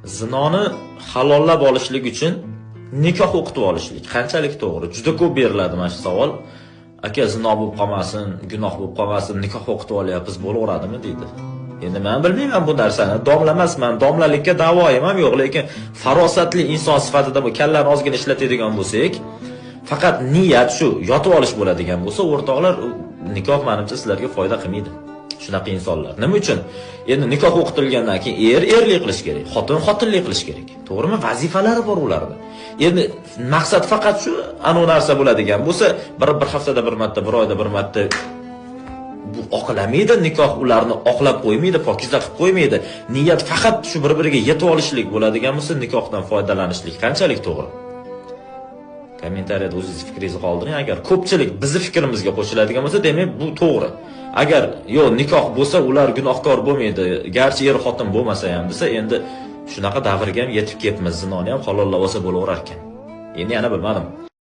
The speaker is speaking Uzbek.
Zinoni halollab olishlik uchun nikoh o'qitib olishlik qanchalik to'g'ri? Juda ko'p beriladi mana shu savol. Aka, zino bo'lib qolmasin, gunoh bo'lib qolmasin, nikoh o'qitib olyapmiz, bo'laveradimi deydi. Endi men bilmayman bu narsani, domla emasman, domlalikka da'voyim ham yo'q, lekin farosatli inson sifatida bu kallani ozgina ishlatadigan bo'lsak, faqat niyat shu yotib olish bo'ladigan bo'lsa, o'rtoqlar, nikoh menimcha sizlarga foyda qilmaydi. Shunaqa insonlar. Nima uchun? Endi nikoh o'qitilgandan keyin erlik qilish kerak, xotin xotinlik qilish kerak. To'g'rimi? Vazifalari bor ularda. Endi maqsad faqat shu, anu narsa bo'ladigan bo'lsa, bir haftada bir marta, bir oyda bir marta bu oqlamaydi, nikoh ularni oqlab qo'ymaydi, pokiza qilib qo'ymaydi. Niyat faqat shu bir-biriga yetib olishlik bo'ladigan bo'lsa, nikohdan foydalanishlik qanchalik to'g'ri? Kommentariyada o'zingiz fikringizni qoldiring. Agar ko'pchilik bizning fikrimizga qo'shiladigan bo'lsa, demak bu to'g'ri. Agar yo'q, nikoh bo'lsa, ular gunohkor bo'lmaydi, garchi er xotin bo'lmasa ham desa, endi shunaqa davrga ham yetib ketmiz, zinoni ham halollab olsa bo'laverar ekan. Endi yana bilmadim.